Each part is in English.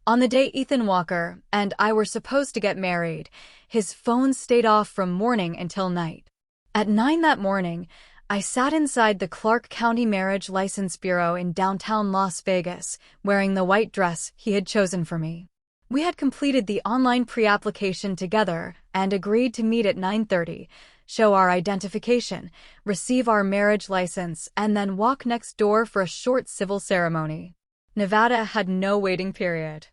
On the day Ethan Walker and I were supposed to get married, his phone stayed off from morning until night. At 9 that morning, I sat inside the Clark County Marriage License Bureau in downtown Las Vegas, wearing the white dress he had chosen for me. We had completed the online pre-application together and agreed to meet at 9:30, show our identification, receive our marriage license, and then walk next door for a short civil ceremony. Nevada had no waiting period.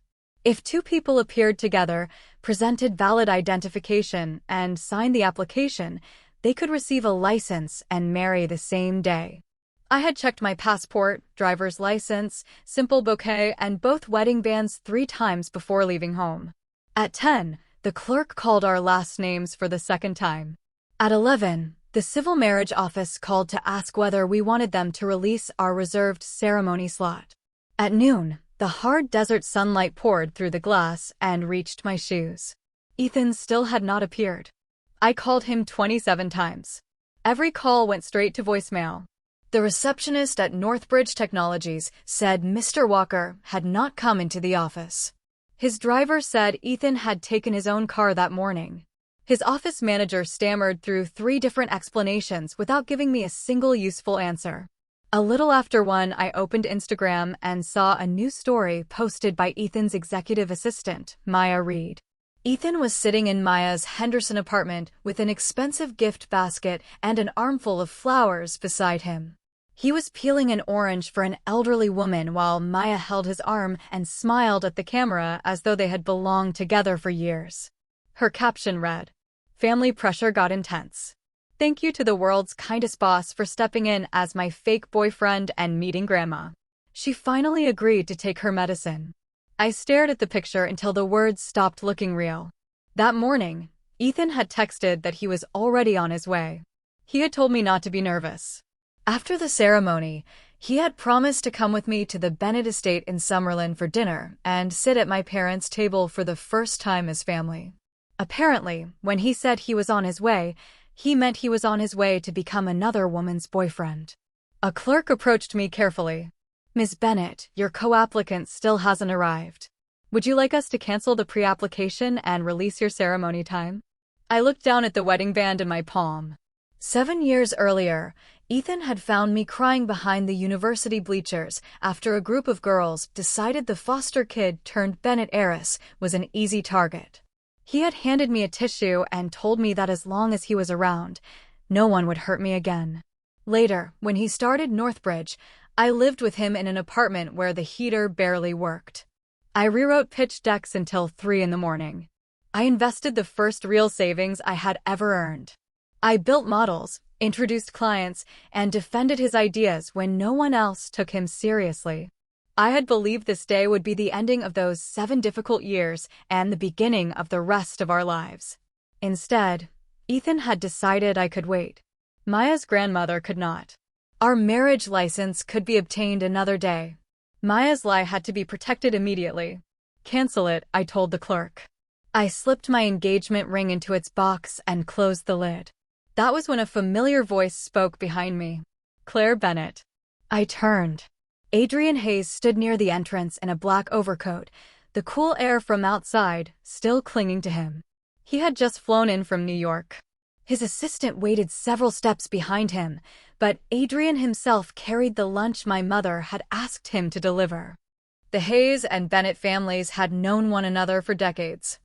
If two people appeared together, presented valid identification, and signed the application, they could receive a license and marry the same day. I had checked my passport, driver's license, simple bouquet, and both wedding bands 3 times before leaving home. At 10, the clerk called our last names for the second time. At 11, the civil marriage office called to ask whether we wanted them to release our reserved ceremony slot. At noon, the hard desert sunlight poured through the glass and reached my shoes. Ethan still had not appeared. I called him 27 times. Every call went straight to voicemail. The receptionist at Northbridge Technologies said Mr. Walker had not come into the office. His driver said Ethan had taken his own car that morning. His office manager stammered through 3 different explanations without giving me a single useful answer. A little after 1, I opened Instagram and saw a new story posted by Ethan's executive assistant, Maya Reed. Ethan was sitting in Maya's Henderson apartment with an expensive gift basket and an armful of flowers beside him. He was peeling an orange for an elderly woman while Maya held his arm and smiled at the camera as though they had belonged together for years. Her caption read, "Family pressure got intense. Thank you to the world's kindest boss for stepping in as my fake boyfriend and meeting grandma. She finally agreed to take her medicine." I stared at the picture until the words stopped looking real. That morning, Ethan had texted that he was already on his way. He had told me not to be nervous. After the ceremony, he had promised to come with me to the Bennett estate in Summerlin for dinner and sit at my parents' table for the first time as family. Apparently, when he said he was on his way, he meant he was on his way to become another woman's boyfriend. A clerk approached me carefully. "Ms. Bennett, your co-applicant still hasn't arrived. Would you like us to cancel the pre-application and release your ceremony time?" I looked down at the wedding band in my palm. 7 years earlier, Ethan had found me crying behind the university bleachers after a group of girls decided the foster kid turned Bennett heiress was an easy target. He had handed me a tissue and told me that as long as he was around, no one would hurt me again. Later, when he started Northbridge, I lived with him in an apartment where the heater barely worked. I rewrote pitch decks until 3 in the morning. I invested the first real savings I had ever earned. I built models, introduced clients, and defended his ideas when no one else took him seriously. I had believed this day would be the ending of those 7 difficult years and the beginning of the rest of our lives. Instead, Ethan had decided I could wait. Maya's grandmother could not. Our marriage license could be obtained another day. Maya's lie had to be protected immediately. "Cancel it," I told the clerk. I slipped my engagement ring into its box and closed the lid. That was when a familiar voice spoke behind me. "Claire Bennett." I turned. Adrian Hayes stood near the entrance in a black overcoat, the cool air from outside still clinging to him. He had just flown in from New York. His assistant waited several steps behind him, but Adrian himself carried the lunch my mother had asked him to deliver. The Hayes and Bennett families had known one another for decades.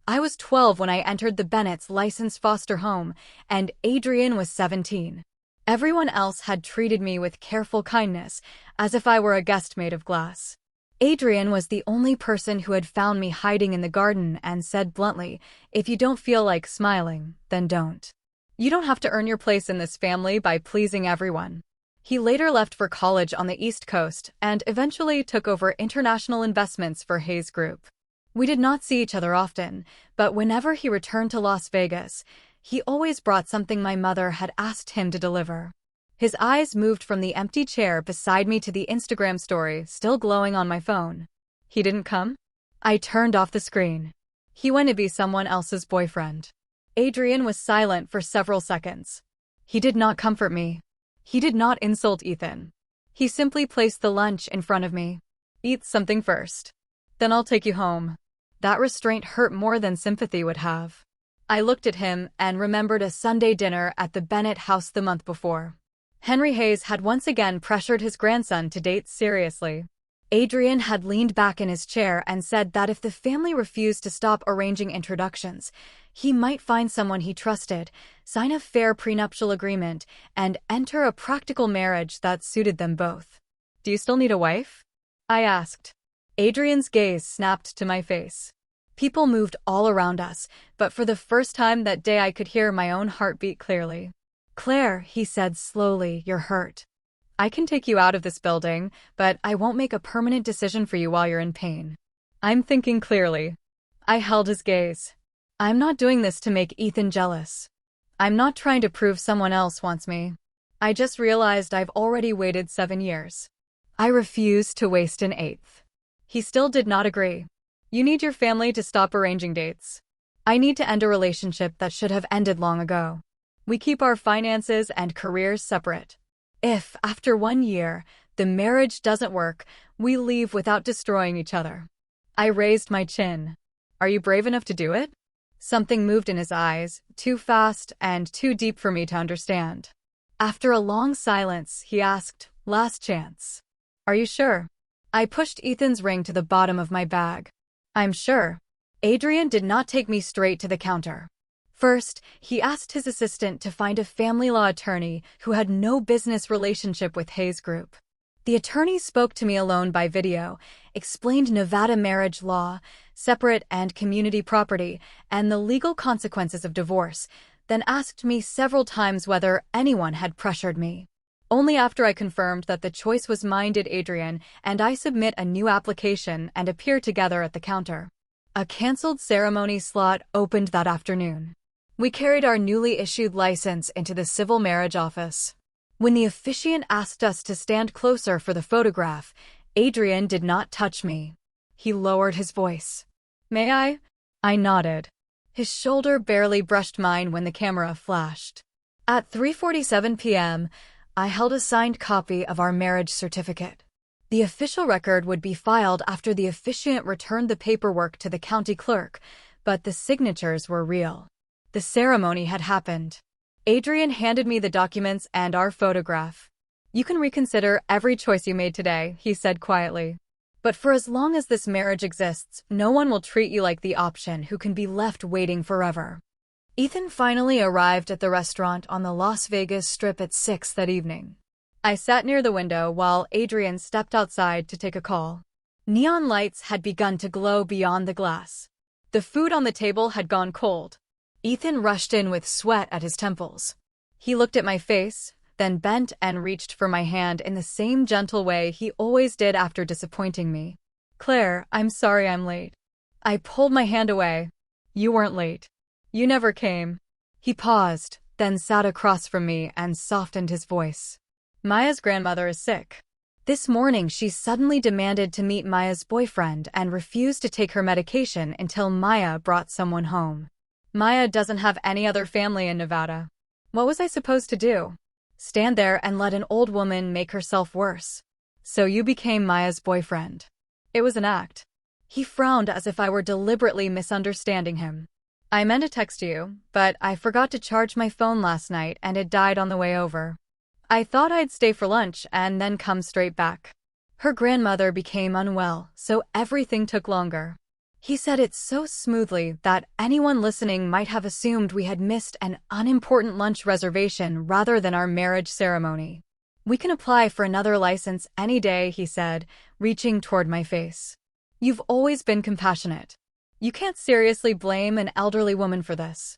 I was 12 when I entered the Bennett's licensed foster home, and Adrian was 17. Everyone else had treated me with careful kindness, as if I were a guest made of glass. Adrian was the only person who had found me hiding in the garden and said bluntly, "If you don't feel like smiling, then don't. You don't have to earn your place in this family by pleasing everyone." He later left for college on the East Coast and eventually took over international investments for Hayes Group. We did not see each other often, but whenever he returned to Las Vegas, he always brought something my mother had asked him to deliver. His eyes moved from the empty chair beside me to the Instagram story still glowing on my phone. "He didn't come?" I turned off the screen. "He went to be someone else's boyfriend." Adrian was silent for several seconds. He did not comfort me. He did not insult Ethan. He simply placed the lunch in front of me. "Eat something first." Then I'll take you home. That restraint hurt more than sympathy would have. I looked at him and remembered a Sunday dinner at the Bennett house the month before. Henry Hayes had once again pressured his grandson to date seriously. Adrian had leaned back in his chair and said that if the family refused to stop arranging introductions, he might find someone he trusted, sign a fair prenuptial agreement, and enter a practical marriage that suited them both. "Do you still need a wife?" I asked. Adrian's gaze snapped to my face. People moved all around us, but for the first time that day I could hear my own heartbeat clearly. "Claire," he said slowly, "you're hurt. I can take you out of this building, but I won't make a permanent decision for you while you're in pain." "I'm thinking clearly." I held his gaze. "I'm not doing this to make Ethan jealous. I'm not trying to prove someone else wants me. I just realized I've already waited 7 years. I refuse to waste an eighth." He still did not agree. "You need your family to stop arranging dates. I need to end a relationship that should have ended long ago. We keep our finances and careers separate. If, after 1 year, the marriage doesn't work, we leave without destroying each other." I raised my chin. "Are you brave enough to do it?" Something moved in his eyes, too fast and too deep for me to understand. After a long silence, he asked, "Last chance. Are you sure?" I pushed Ethan's ring to the bottom of my bag. "I'm sure." Adrian did not take me straight to the counter. First, he asked his assistant to find a family law attorney who had no business relationship with Hayes Group. The attorney spoke to me alone by video, explained Nevada marriage law, separate and community property, and the legal consequences of divorce, then asked me several times whether anyone had pressured me. Only after I confirmed that the choice was mine did Adrian and I submit a new application and appear together at the counter. A canceled ceremony slot opened that afternoon. We carried our newly issued license into the civil marriage office. When the officiant asked us to stand closer for the photograph, Adrian did not touch me. He lowered his voice. "May I?" I nodded. His shoulder barely brushed mine when the camera flashed. At 3:47 p.m., I held a signed copy of our marriage certificate. The official record would be filed after the officiant returned the paperwork to the county clerk, but the signatures were real. The ceremony had happened. Adrian handed me the documents and our photograph. "You can reconsider every choice you made today," he said quietly. "But for as long as this marriage exists, no one will treat you like the option who can be left waiting forever." Ethan finally arrived at the restaurant on the Las Vegas Strip at 6 that evening. I sat near the window while Adrian stepped outside to take a call. Neon lights had begun to glow beyond the glass. The food on the table had gone cold. Ethan rushed in with sweat at his temples. He looked at my face, then bent and reached for my hand in the same gentle way he always did after disappointing me. "Claire, I'm sorry I'm late." I pulled my hand away. "You weren't late. You never came." He paused, then sat across from me and softened his voice. "Maya's grandmother is sick. This morning she suddenly demanded to meet Maya's boyfriend and refused to take her medication until Maya brought someone home. Maya doesn't have any other family in Nevada. What was I supposed to do? Stand there and let an old woman make herself worse? So you became Maya's boyfriend." It was an act. He frowned as if I were deliberately misunderstanding him. "I meant to text you, but I forgot to charge my phone last night and it died on the way over. I thought I'd stay for lunch and then come straight back. Her grandmother became unwell, so everything took longer." He said it so smoothly that anyone listening might have assumed we had missed an unimportant lunch reservation rather than our marriage ceremony. "We can apply for another license any day," he said, reaching toward my face. "You've always been compassionate. You can't seriously blame an elderly woman for this."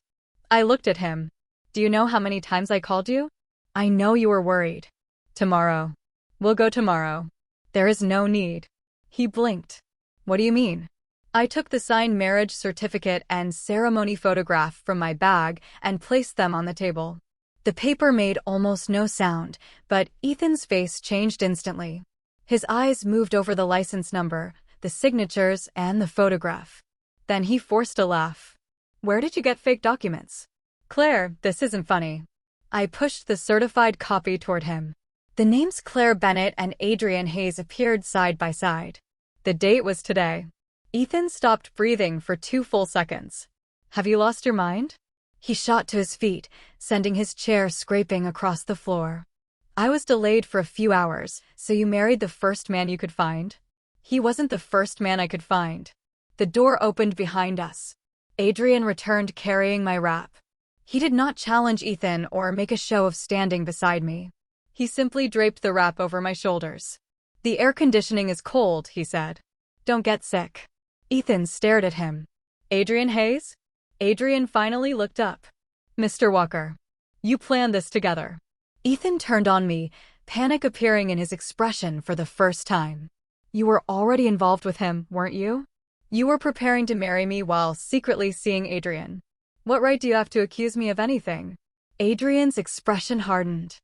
I looked at him. "Do you know how many times I called you? I know you were worried." "Tomorrow. We'll go tomorrow." "There is no need." He blinked. "What do you mean?" I took the signed marriage certificate and ceremony photograph from my bag and placed them on the table. The paper made almost no sound, but Ethan's face changed instantly. His eyes moved over the license number, the signatures, and the photograph. Then he forced a laugh. "Where did you get fake documents?" "Claire, this isn't funny." I pushed the certified copy toward him. The names Claire Bennett and Adrian Hayes appeared side by side. The date was today. Ethan stopped breathing for 2 full seconds. Have you lost your mind? He shot to his feet, sending his chair scraping across the floor. I was delayed for a few hours, so you married the first man you could find? He wasn't the first man I could find. The door opened behind us. Adrian returned carrying my wrap. He did not challenge Ethan or make a show of standing beside me. He simply draped the wrap over my shoulders. The air conditioning is cold, he said. Don't get sick. Ethan stared at him. Adrian Hayes? Adrian finally looked up. Mr. Walker. You planned this together. Ethan turned on me, panic appearing in his expression for the first time. You were already involved with him, weren't you? You were preparing to marry me while secretly seeing Adrian. What right do you have to accuse me of anything? Adrian's expression hardened.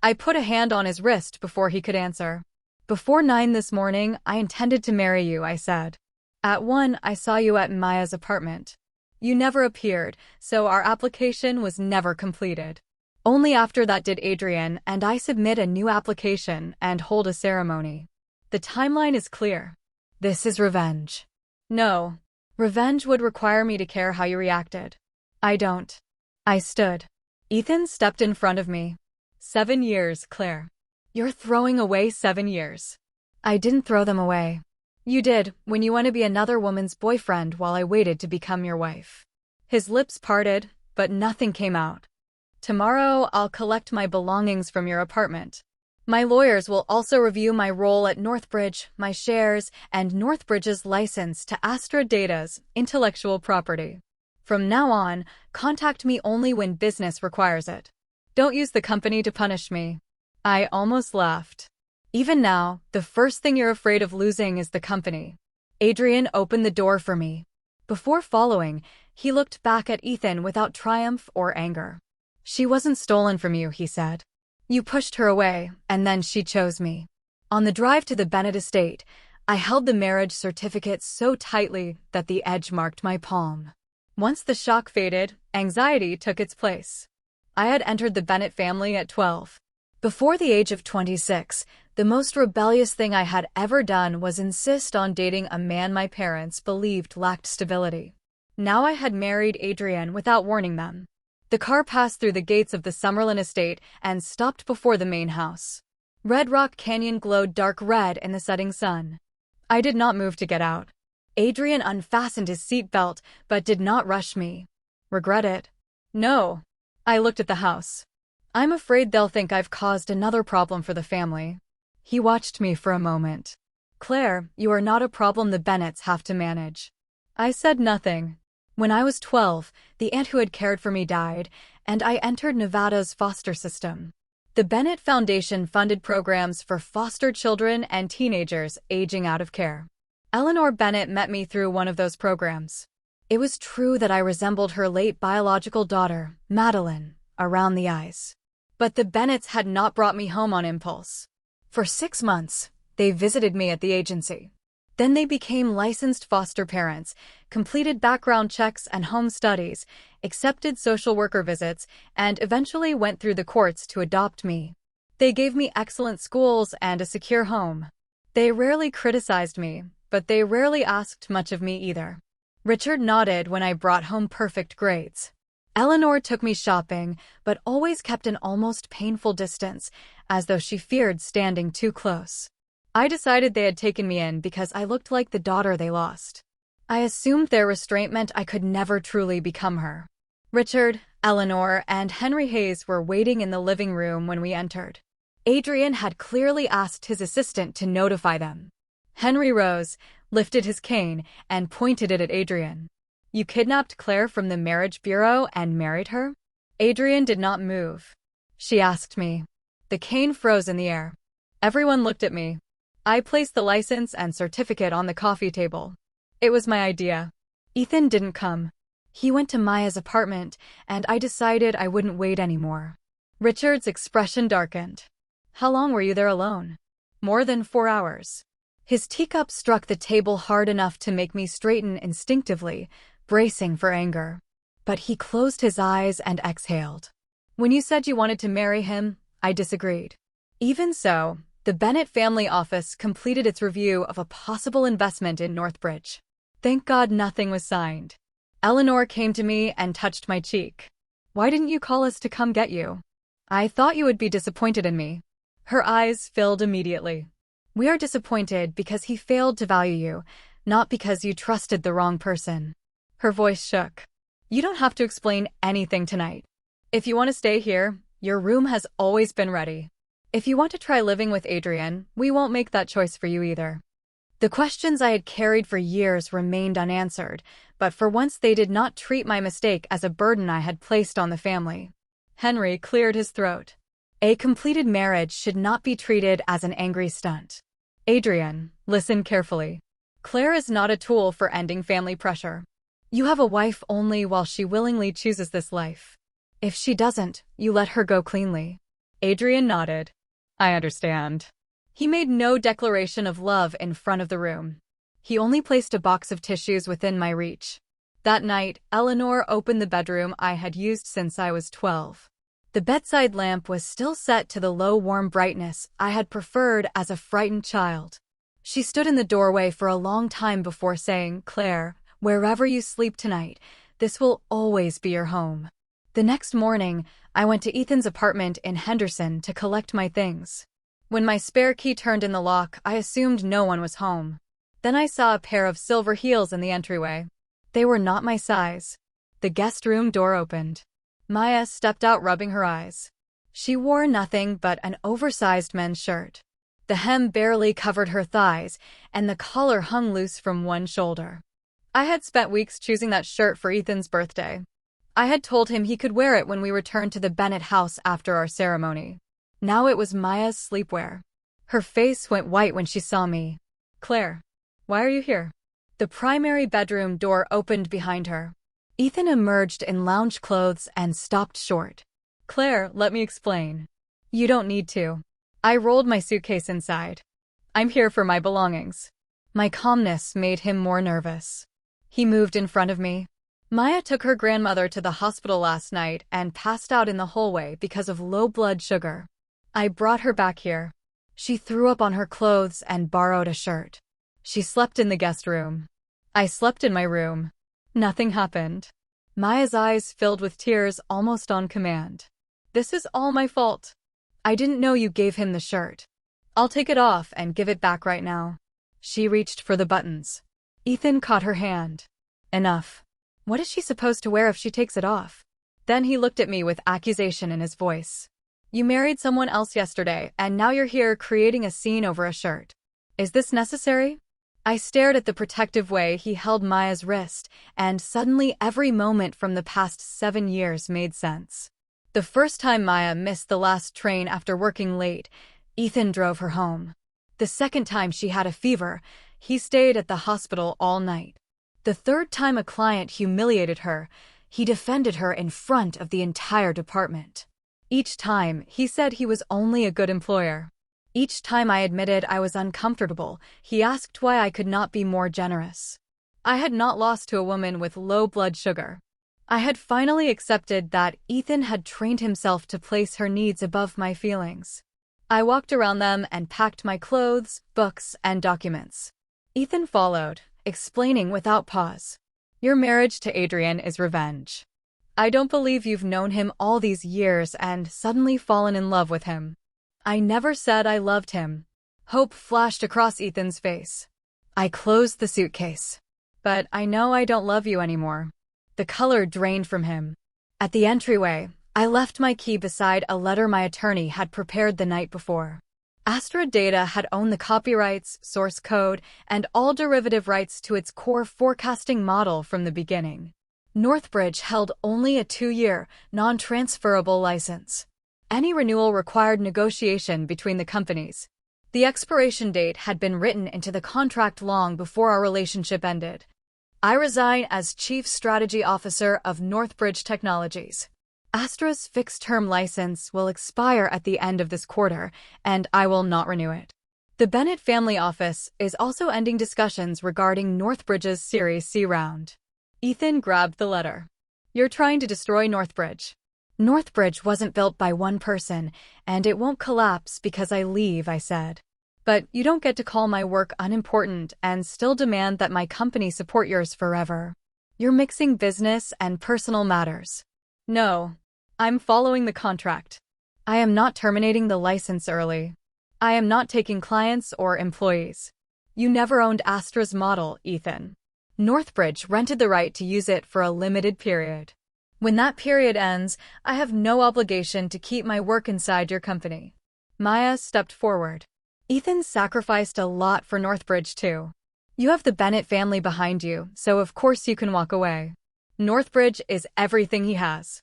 I put a hand on his wrist before he could answer. Before 9 this morning, I intended to marry you, I said. At 1, I saw you at Maya's apartment. You never appeared, so our application was never completed. Only after that did Adrian and I submit a new application and hold a ceremony. The timeline is clear. This is revenge. No. Revenge would require me to care how you reacted. I don't. I stood. Ethan stepped in front of me. 7 years, Claire. You're throwing away 7 years. I didn't throw them away. You did, when you want to be another woman's boyfriend while I waited to become your wife. His lips parted, but nothing came out. Tomorrow, I'll collect my belongings from your apartment. My lawyers will also review my role at Northbridge, my shares, and Northbridge's license to Astra Data's intellectual property. From now on, contact me only when business requires it. Don't use the company to punish me. I almost laughed. Even now, the first thing you're afraid of losing is the company. Adrian opened the door for me. Before following, he looked back at Ethan without triumph or anger. She wasn't stolen from you, he said. You pushed her away, and then she chose me. On the drive to the Bennett estate, I held the marriage certificate so tightly that the edge marked my palm. Once the shock faded, anxiety took its place. I had entered the Bennett family at 12. Before the age of 26, the most rebellious thing I had ever done was insist on dating a man my parents believed lacked stability. Now I had married Adrian without warning them. The car passed through the gates of the Summerlin estate and stopped before the main house. Red Rock Canyon glowed dark red in the setting sun. I did not move to get out. Adrian unfastened his seatbelt, but did not rush me. Regret it? No. I looked at the house. I'm afraid they'll think I've caused another problem for the family. He watched me for a moment. Claire, you are not a problem the Bennetts have to manage. I said nothing. When I was 12, the aunt who had cared for me died, and I entered Nevada's foster system. The Bennett Foundation funded programs for foster children and teenagers aging out of care. Eleanor Bennett met me through one of those programs. It was true that I resembled her late biological daughter, Madeline, around the eyes. But the Bennetts had not brought me home on impulse. For 6 months, they visited me at the agency. Then they became licensed foster parents, completed background checks and home studies, accepted social worker visits, and eventually went through the courts to adopt me. They gave me excellent schools and a secure home. They rarely criticized me, but they rarely asked much of me either. Richard nodded when I brought home perfect grades. Eleanor took me shopping, but always kept an almost painful distance, as though she feared standing too close. I decided they had taken me in because I looked like the daughter they lost. I assumed their restraint meant I could never truly become her. Richard, Eleanor, and Henry Hayes were waiting in the living room when we entered. Adrian had clearly asked his assistant to notify them. Henry rose, lifted his cane, and pointed it at Adrian. You kidnapped Claire from the marriage bureau and married her? Adrian did not move. She asked me. The cane froze in the air. Everyone looked at me. I placed the license and certificate on the coffee table. It was my idea. Ethan didn't come. He went to Maya's apartment, and I decided I wouldn't wait anymore. Richard's expression darkened. How long were you there alone? More than 4 hours. His teacup struck the table hard enough to make me straighten instinctively, bracing for anger. But he closed his eyes and exhaled. When you said you wanted to marry him, I disagreed. Even so, the Bennett family office completed its review of a possible investment in Northbridge. Thank God nothing was signed. Eleanor came to me and touched my cheek. Why didn't you call us to come get you? I thought you would be disappointed in me. Her eyes filled immediately. We are disappointed because he failed to value you, not because you trusted the wrong person. Her voice shook. You don't have to explain anything tonight. If you want to stay here, your room has always been ready. If you want to try living with Adrian, we won't make that choice for you either. The questions I had carried for years remained unanswered, but for once they did not treat my mistake as a burden I had placed on the family. Henry cleared his throat. A completed marriage should not be treated as an angry stunt. Adrian, listen carefully. Claire is not a tool for ending family pressure. You have a wife only while she willingly chooses this life. If she doesn't, you let her go cleanly. Adrian nodded. I understand. He made no declaration of love in front of the room. He only placed a box of tissues within my reach. That night, Eleanor opened the bedroom I had used since I was 12. The bedside lamp was still set to the low warm brightness I had preferred as a frightened child. She stood in the doorway for a long time before saying, Claire, wherever you sleep tonight, this will always be your home. The next morning, I went to Ethan's apartment in Henderson to collect my things. When my spare key turned in the lock, I assumed no one was home. Then I saw a pair of silver heels in the entryway. They were not my size. The guest room door opened. Maya stepped out rubbing her eyes. She wore nothing but an oversized men's shirt. The hem barely covered her thighs, and the collar hung loose from one shoulder. I had spent weeks choosing that shirt for Ethan's birthday. I had told him he could wear it when we returned to the Bennett house after our ceremony. Now it was Maya's sleepwear. Her face went white when she saw me. Claire, why are you here? The primary bedroom door opened behind her. Ethan emerged in lounge clothes and stopped short. Claire, let me explain. You don't need to. I rolled my suitcase inside. I'm here for my belongings. My calmness made him more nervous. He moved in front of me. Maya took her grandmother to the hospital last night and passed out in the hallway because of low blood sugar. I brought her back here. She threw up on her clothes and borrowed a shirt. She slept in the guest room. I slept in my room. Nothing happened. Maya's eyes filled with tears almost on command. This is all my fault. I didn't know you gave him the shirt. I'll take it off and give it back right now. She reached for the buttons. Ethan caught her hand. Enough. What is she supposed to wear if she takes it off? Then he looked at me with accusation in his voice. You married someone else yesterday, and now you're here creating a scene over a shirt. Is this necessary? I stared at the protective way he held Maya's wrist, and suddenly every moment from the past 7 years made sense. The first time Maya missed the last train after working late, Ethan drove her home. The second time she had a fever, he stayed at the hospital all night. The third time a client humiliated her, he defended her in front of the entire department. Each time, he said he was only a good employer. Each time I admitted I was uncomfortable, he asked why I could not be more generous. I had not lost to a woman with low blood sugar. I had finally accepted that Ethan had trained himself to place her needs above my feelings. I walked around them and packed my clothes, books, and documents. Ethan followed, explaining without pause. Your marriage to Adrian is revenge. I don't believe you've known him all these years and suddenly fallen in love with him. I never said I loved him. Hope flashed across Ethan's face. I closed the suitcase. But I know I don't love you anymore. The color drained from him. At the entryway, I left my key beside a letter my attorney had prepared the night before. Astra Data had owned the copyrights, source code, and all derivative rights to its core forecasting model from the beginning. Northbridge held only a 2-year, non-transferable license. Any renewal required negotiation between the companies. The expiration date had been written into the contract long before our relationship ended. I resign as Chief Strategy Officer of Northbridge Technologies. Astra's fixed-term license will expire at the end of this quarter, and I will not renew it. The Bennett family office is also ending discussions regarding Northbridge's Series C round. Ethan grabbed the letter. You're trying to destroy Northbridge. Northbridge wasn't built by one person, and it won't collapse because I leave, I said. But you don't get to call my work unimportant and still demand that my company support yours forever. You're mixing business and personal matters. No, I'm following the contract. I am not terminating the license early. I am not taking clients or employees. You never owned Astra's model, Ethan. Northbridge rented the right to use it for a limited period. When that period ends, I have no obligation to keep my work inside your company. Maya stepped forward. Ethan sacrificed a lot for Northbridge too. You have the Bennett family behind you, so of course you can walk away. Northbridge is everything he has.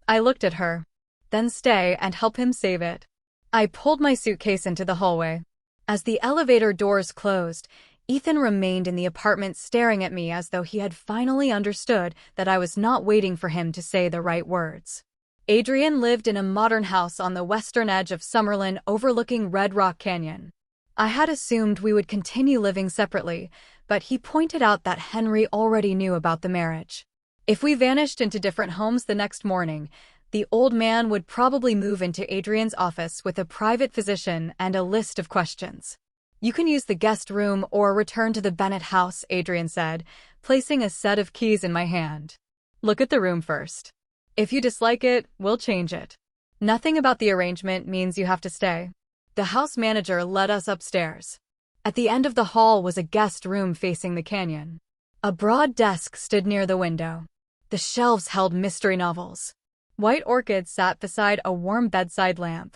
I looked at her. Then stay and help him save it. I pulled my suitcase into the hallway. As the elevator doors closed, Ethan remained in the apartment staring at me as though he had finally understood that I was not waiting for him to say the right words. Adrian lived in a modern house on the western edge of Summerlin overlooking Red Rock Canyon. I had assumed we would continue living separately, but he pointed out that Henry already knew about the marriage. If we vanished into different homes the next morning, the old man would probably move into Adrian's office with a private physician and a list of questions. You can use the guest room or return to the Bennett house, Adrian said, placing a set of keys in my hand. Look at the room first. If you dislike it, we'll change it. Nothing about the arrangement means you have to stay. The house manager led us upstairs. At the end of the hall was a guest room facing the canyon. A broad desk stood near the window. The shelves held mystery novels. White orchids sat beside a warm bedside lamp.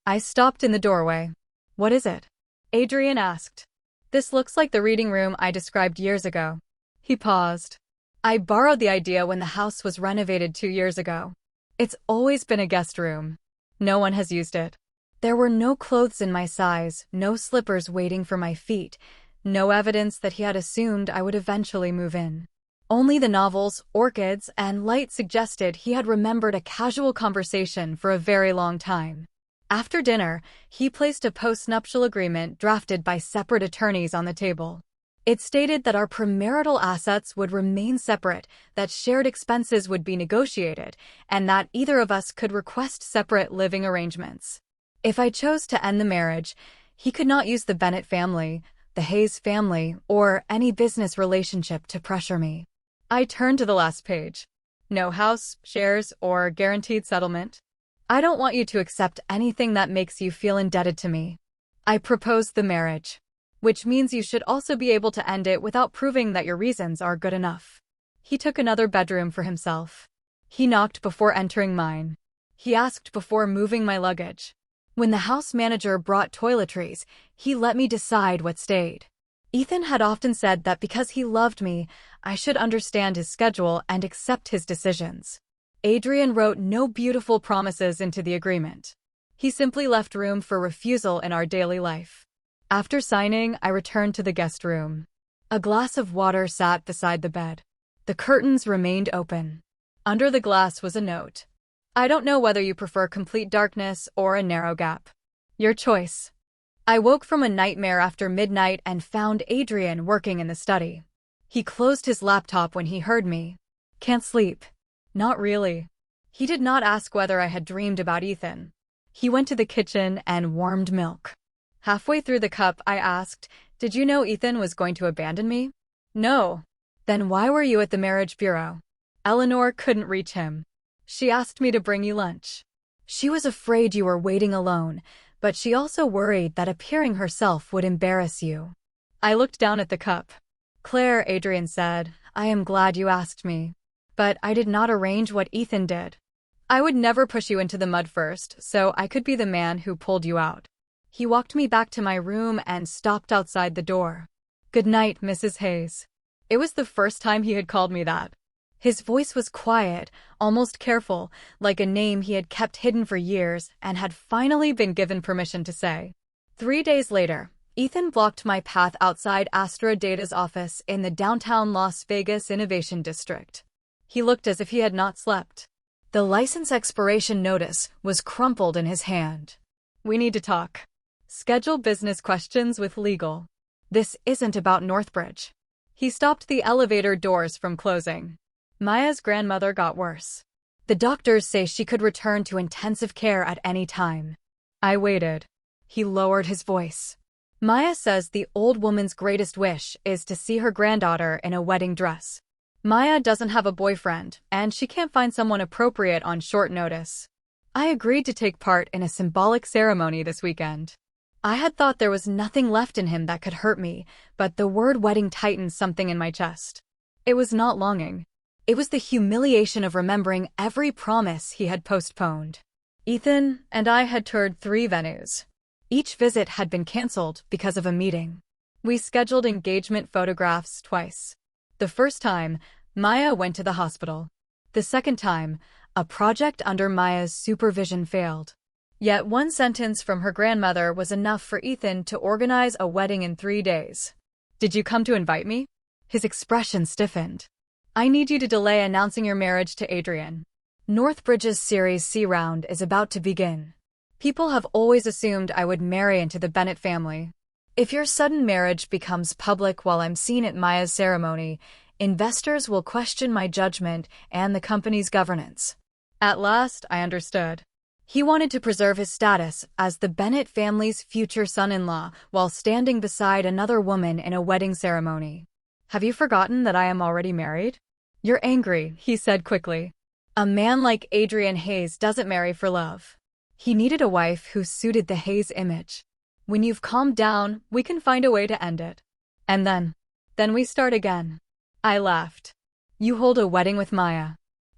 I stopped in the doorway. What is it? Adrian asked. This looks like the reading room I described years ago. He paused. I borrowed the idea when the house was renovated 2 years ago. It's always been a guest room. No one has used it. There were no clothes in my size, no slippers waiting for my feet, no evidence that he had assumed I would eventually move in. Only the novels, orchids, and light suggested he had remembered a casual conversation for a very long time. After dinner, he placed a post-nuptial agreement drafted by separate attorneys on the table. It stated that our premarital assets would remain separate, that shared expenses would be negotiated, and that either of us could request separate living arrangements. If I chose to end the marriage, he could not use the Bennett family, the Hayes family, or any business relationship to pressure me. I turned to the last page. No house, shares, or guaranteed settlement. I don't want you to accept anything that makes you feel indebted to me. I proposed the marriage, which means you should also be able to end it without proving that your reasons are good enough. He took another bedroom for himself. He knocked before entering mine. He asked before moving my luggage. When the house manager brought toiletries, he let me decide what stayed. Ethan had often said that because he loved me, I should understand his schedule and accept his decisions. Adrian wrote no beautiful promises into the agreement. He simply left room for refusal in our daily life. After signing, I returned to the guest room. A glass of water sat beside the bed. The curtains remained open. Under the glass was a note. I don't know whether you prefer complete darkness or a narrow gap. Your choice. I woke from a nightmare after midnight and found Adrian working in the study. He closed his laptop when he heard me. Can't sleep. Not really. He did not ask whether I had dreamed about Ethan. He went to the kitchen and warmed milk. Halfway through the cup, I asked, "Did you know Ethan was going to abandon me?" "No." "Then why were you at the marriage bureau?" "Eleanor couldn't reach him. She asked me to bring you lunch. She was afraid you were waiting alone, but she also worried that appearing herself would embarrass you." I looked down at the cup. "Claire," Adrian said, "I am glad you asked me. But I did not arrange what Ethan did. I would never push you into the mud first, so I could be the man who pulled you out." He walked me back to my room and stopped outside the door. "Good night, Mrs. Hayes." It was the first time he had called me that. His voice was quiet, almost careful, like a name he had kept hidden for years and had finally been given permission to say. 3 days later, Ethan blocked my path outside Astra Data's office in the downtown Las Vegas Innovation District. He looked as if he had not slept. The license expiration notice was crumpled in his hand. "We need to talk. Schedule business questions with legal. This isn't about Northbridge." He stopped the elevator doors from closing. Maya's grandmother got worse. The doctors say she could return to intensive care at any time. I waited. He lowered his voice. Maya says the old woman's greatest wish is to see her granddaughter in a wedding dress. Maya doesn't have a boyfriend, and she can't find someone appropriate on short notice. I agreed to take part in a symbolic ceremony this weekend. I had thought there was nothing left in him that could hurt me, but the word wedding tightened something in my chest. It was not longing. It was the humiliation of remembering every promise he had postponed. Ethan and I had toured 3 venues. Each visit had been canceled because of a meeting. We scheduled engagement photographs twice. The first time, Maya went to the hospital. The second time, a project under Maya's supervision failed. Yet one sentence from her grandmother was enough for Ethan to organize a wedding in 3 days. "Did you come to invite me?" His expression stiffened. "I need you to delay announcing your marriage to Adrian. Northbridge's Series C round is about to begin. People have always assumed I would marry into the Bennett family. If your sudden marriage becomes public while I'm seen at Maya's ceremony, investors will question my judgment and the company's governance." At last, I understood. He wanted to preserve his status as the Bennett family's future son-in-law while standing beside another woman in a wedding ceremony. "Have you forgotten that I am already married?" "You're angry," he said quickly. "A man like Adrian Hayes doesn't marry for love. He needed a wife who suited the Hayes image. When you've calmed down, we can find a way to end it. And then we start again." I laughed. "You hold a wedding with Maya.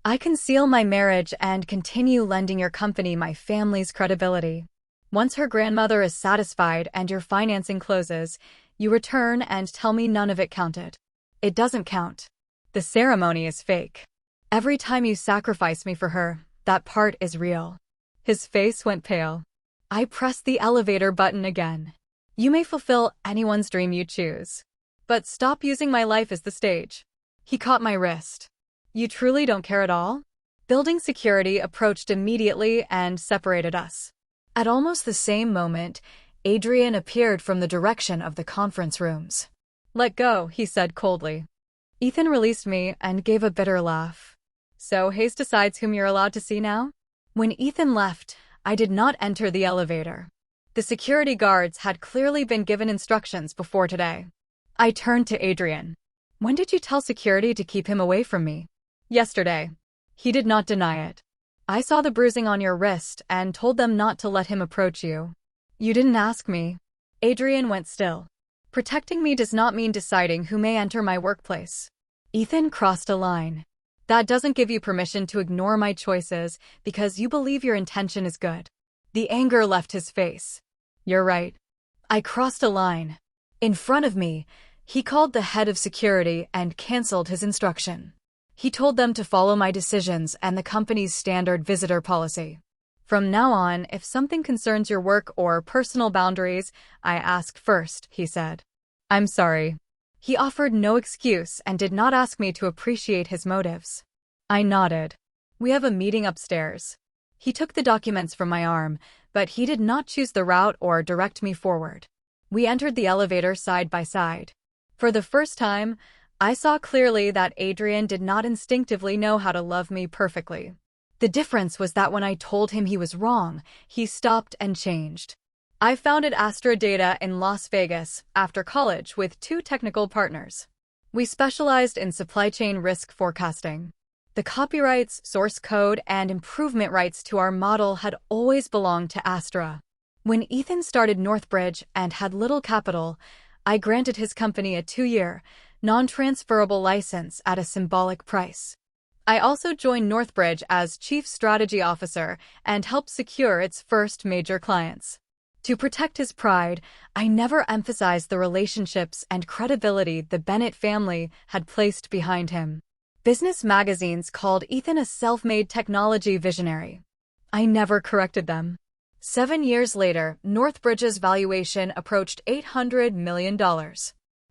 I can seal my marriage and continue lending your company my family's credibility. Once her grandmother is satisfied and your financing closes, you return and tell me none of it counted." "It doesn't count. The ceremony is fake. Every time you sacrifice me for her, that part is real." His face went pale. I pressed the elevator button again. "You may fulfill anyone's dream you choose. But stop using my life as the stage." He caught my wrist. "You truly don't care at all?" Building security approached immediately and separated us. At almost the same moment, Adrian appeared from the direction of the conference rooms. "Let go," he said coldly. Ethan released me and gave a bitter laugh. "So Hayes decides whom you're allowed to see now?" When Ethan left, I did not enter the elevator. The security guards had clearly been given instructions before today. I turned to Adrian. "When did you tell security to keep him away from me?" "Yesterday." He did not deny it. "I saw the bruising on your wrist and told them not to let him approach you." "You didn't ask me." Adrian went still. "Protecting me does not mean deciding who may enter my workplace." Ethan crossed a line. "That doesn't give you permission to ignore my choices because you believe your intention is good." The anger left his face. "You're right. I crossed a line." In front of me, he called the head of security and canceled his instruction. He told them to follow my decisions and the company's standard visitor policy. "From now on, if something concerns your work or personal boundaries, I ask first," he said. "I'm sorry." He offered no excuse and did not ask me to appreciate his motives. I nodded. "We have a meeting upstairs." He took the documents from my arm, but he did not choose the route or direct me forward. We entered the elevator side by side. For the first time, I saw clearly that Adrian did not instinctively know how to love me perfectly. The difference was that when I told him he was wrong, he stopped and changed. I founded Astra Data in Las Vegas after college with 2 technical partners. We specialized in supply chain risk forecasting. The copyrights, source code, and improvement rights to our model had always belonged to Astra. When Ethan started Northbridge and had little capital, I granted his company a 2-year, non-transferable license at a symbolic price. I also joined Northbridge as Chief Strategy Officer and helped secure its first major clients. To protect his pride, I never emphasized the relationships and credibility the Bennett family had placed behind him. Business magazines called Ethan a self-made technology visionary. I never corrected them. 7 years later, Northbridge's valuation approached $800 million.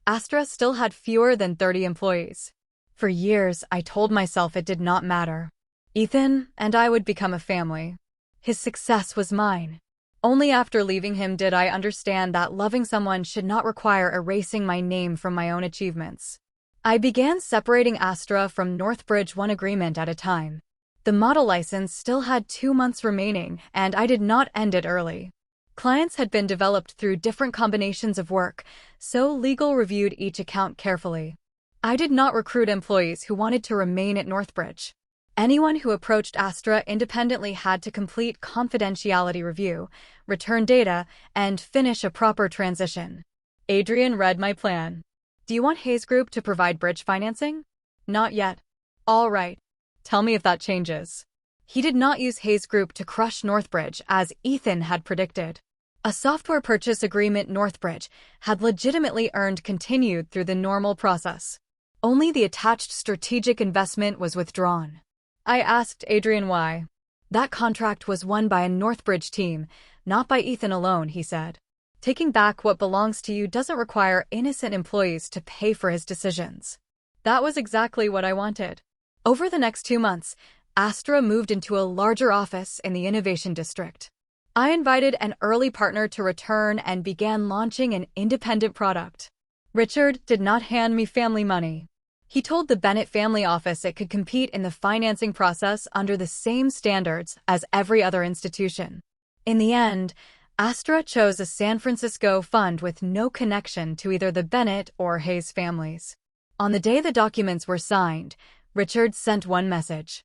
Astra still had fewer than 30 employees. For years, I told myself it did not matter. Ethan and I would become a family. His success was mine. Only after leaving him did I understand that loving someone should not require erasing my name from my own achievements. I began separating Astra from Northbridge one agreement at a time. The model license still had 2 months remaining, and I did not end it early. Clients had been developed through different combinations of work, so legal reviewed each account carefully. I did not recruit employees who wanted to remain at Northbridge. Anyone who approached Astra independently had to complete confidentiality review, return data, and finish a proper transition. Adrian read my plan. Do you want Hayes Group to provide bridge financing? Not yet. All right. Tell me if that changes. He did not use Hayes Group to crush Northbridge as Ethan had predicted. A software purchase agreement Northbridge had legitimately earned continued through the normal process. Only the attached strategic investment was withdrawn. I asked Adrian why. That contract was won by a Northbridge team, not by Ethan alone, he said. Taking back what belongs to you doesn't require innocent employees to pay for his decisions. That was exactly what I wanted. Over the next 2 months, Astra moved into a larger office in the Innovation District. I invited an early partner to return and began launching an independent product. Richard did not hand me family money. He told the Bennett family office it could compete in the financing process under the same standards as every other institution. In the end, Astra chose a San Francisco fund with no connection to either the Bennett or Hayes families. On the day the documents were signed, Richard sent one message.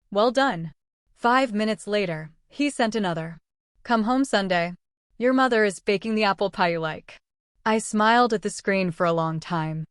Well done. 5 minutes later, he sent another. Come home Sunday. Your mother is baking the apple pie you like. I smiled at the screen for a long time.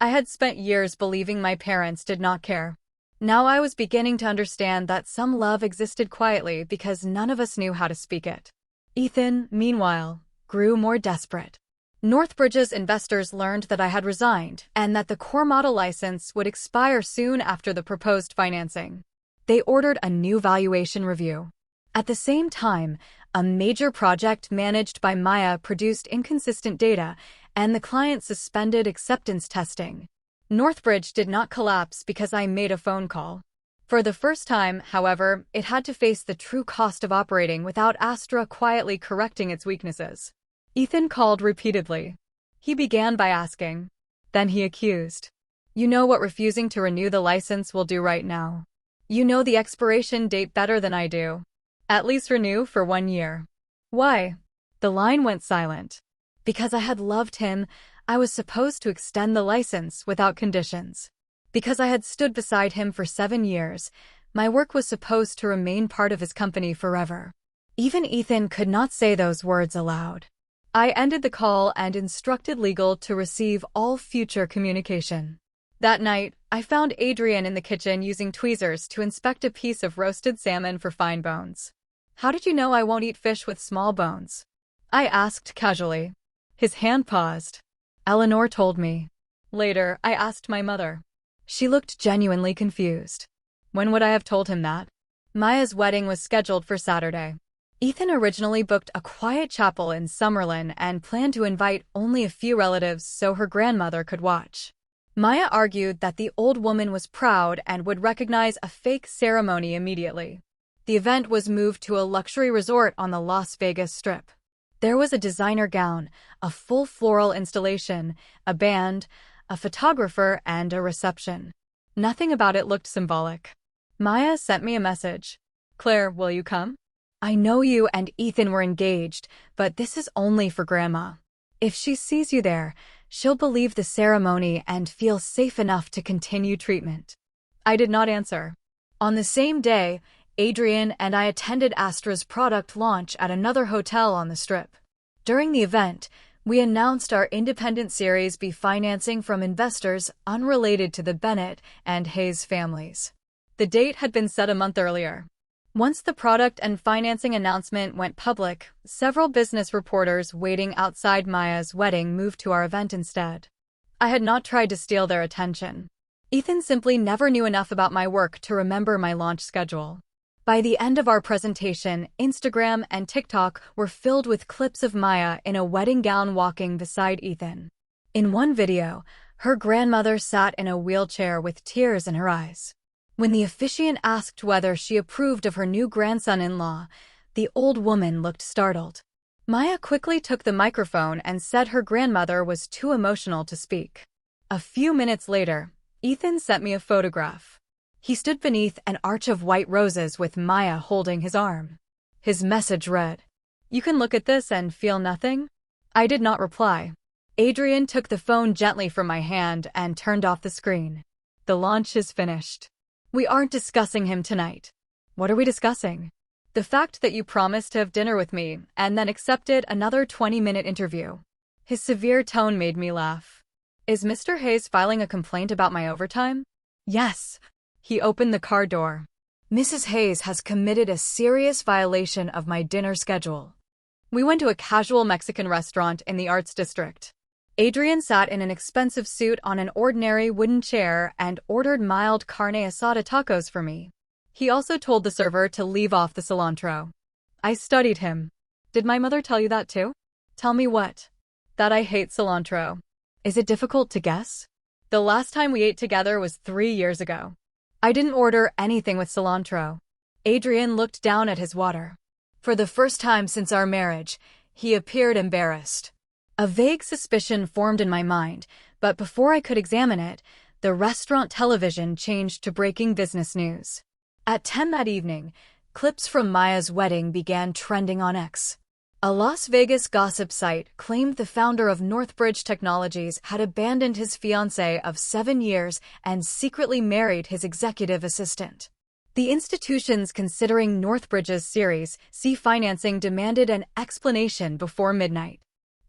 I had spent years believing my parents did not care. Now I was beginning to understand that some love existed quietly because none of us knew how to speak it. Ethan, meanwhile, grew more desperate. Northbridge's investors learned that I had resigned and that the core model license would expire soon after the proposed financing. They ordered a new valuation review. At the same time, a major project managed by Maya produced inconsistent data, and the client suspended acceptance testing. Northbridge did not collapse because I made a phone call. For the first time, however, it had to face the true cost of operating without Astra quietly correcting its weaknesses. Ethan called repeatedly. He began by asking. Then he accused. You know what refusing to renew the license will do right now. You know the expiration date better than I do. At least renew for 1 year. Why? The line went silent. Because I had loved him, I was supposed to extend the license without conditions. Because I had stood beside him for 7 years, my work was supposed to remain part of his company forever. Even Ethan could not say those words aloud. I ended the call and instructed legal to receive all future communication. That night, I found Adrian in the kitchen using tweezers to inspect a piece of roasted salmon for fine bones. How did you know I won't eat fish with small bones? I asked casually. His hand paused. Eleanor told me. Later, I asked my mother. She looked genuinely confused. When would I have told him that? Maya's wedding was scheduled for Saturday. Ethan originally booked a quiet chapel in Summerlin and planned to invite only a few relatives so her grandmother could watch. Maya argued that the old woman was proud and would recognize a fake ceremony immediately. The event was moved to a luxury resort on the Las Vegas Strip. There was a designer gown, a full floral installation, a band, a photographer, and a reception. Nothing about it looked symbolic. Maya sent me a message. Claire, will you come? I know you and Ethan were engaged, but this is only for Grandma. If she sees you there, she'll believe the ceremony and feel safe enough to continue treatment. I did not answer. On the same day, Adrian and I attended Astra's product launch at another hotel on the Strip. During the event, we announced our independent Series B financing from investors unrelated to the Bennett and Hayes families. The date had been set a month earlier. Once the product and financing announcement went public, several business reporters waiting outside Maya's wedding moved to our event instead. I had not tried to steal their attention. Ethan simply never knew enough about my work to remember my launch schedule. By the end of our presentation, Instagram and TikTok were filled with clips of Maya in a wedding gown walking beside Ethan. In one video, her grandmother sat in a wheelchair with tears in her eyes. When the officiant asked whether she approved of her new grandson-in-law, the old woman looked startled. Maya quickly took the microphone and said her grandmother was too emotional to speak. A few minutes later, Ethan sent me a photograph. He stood beneath an arch of white roses with Maya holding his arm. His message read, You can look at this and feel nothing? I did not reply. Adrian took the phone gently from my hand and turned off the screen. The launch is finished. We aren't discussing him tonight. What are we discussing? The fact that you promised to have dinner with me and then accepted another 20-minute interview. His severe tone made me laugh. Is Mr. Hayes filing a complaint about my overtime? Yes. He opened the car door. Mrs. Hayes has committed a serious violation of my dinner schedule. We went to a casual Mexican restaurant in the Arts District. Adrian sat in an expensive suit on an ordinary wooden chair and ordered mild carne asada tacos for me. He also told the server to leave off the cilantro. I studied him. Did my mother tell you that too? Tell me what? That I hate cilantro. Is it difficult to guess? The last time we ate together was 3 years ago. I didn't order anything with cilantro. Adrian looked down at his water. For the first time since our marriage, he appeared embarrassed. A vague suspicion formed in my mind, but before I could examine it, the restaurant television changed to breaking business news. At 10 that evening, clips from Maya's wedding began trending on X. A Las Vegas gossip site claimed the founder of Northbridge Technologies had abandoned his fiancé of 7 years and secretly married his executive assistant. The institutions considering Northbridge's series C financing demanded an explanation before midnight.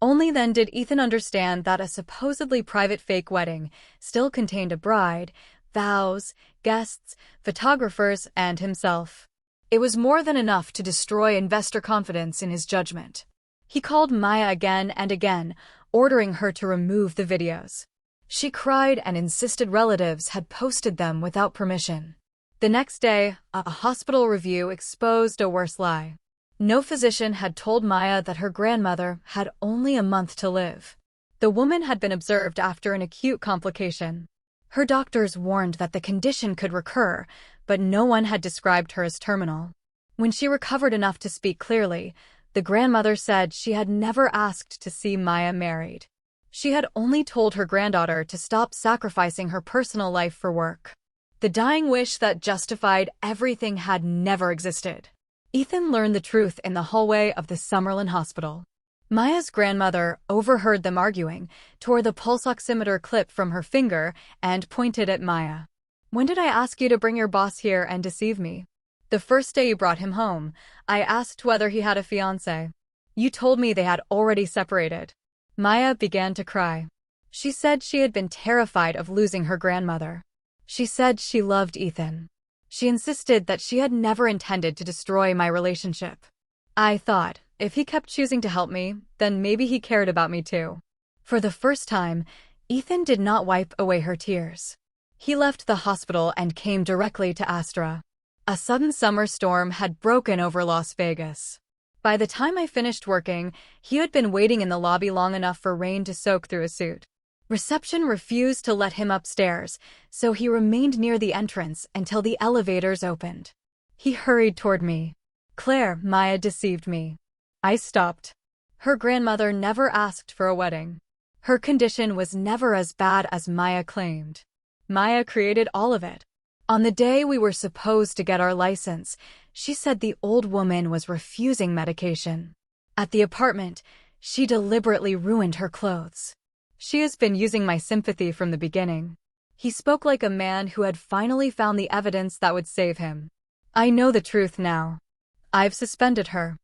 Only then did Ethan understand that a supposedly private fake wedding still contained a bride, vows, guests, photographers, and himself. It was more than enough to destroy investor confidence in his judgment. He called Maya again and again, ordering her to remove the videos. She cried and insisted relatives had posted them without permission. The next day, a hospital review exposed a worse lie. No physician had told Maya that her grandmother had only a month to live. The woman had been observed after an acute complication. Her doctors warned that the condition could recur, but no one had described her as terminal. When she recovered enough to speak clearly, the grandmother said she had never asked to see Maya married. She had only told her granddaughter to stop sacrificing her personal life for work. The dying wish that justified everything had never existed. Ethan learned the truth in the hallway of the Summerlin Hospital. Maya's grandmother overheard them arguing, tore the pulse oximeter clip from her finger, and pointed at Maya. When did I ask you to bring your boss here and deceive me? The first day you brought him home, I asked whether he had a fiancé. You told me they had already separated. Maya began to cry. She said she had been terrified of losing her grandmother. She said she loved Ethan. She insisted that she had never intended to destroy my relationship. I thought, if he kept choosing to help me, then maybe he cared about me too. For the first time, Ethan did not wipe away her tears. He left the hospital and came directly to Astra. A sudden summer storm had broken over Las Vegas. By the time I finished working, he had been waiting in the lobby long enough for rain to soak through his suit. Reception refused to let him upstairs, so he remained near the entrance until the elevators opened. He hurried toward me. Claire, Maya deceived me. I stopped. Her grandmother never asked for a wedding. Her condition was never as bad as Maya claimed. Maya created all of it. On the day we were supposed to get our license, she said the old woman was refusing medication. At the apartment, she deliberately ruined her clothes. She has been using my sympathy from the beginning. He spoke like a man who had finally found the evidence that would save him. I know the truth now. I've suspended her.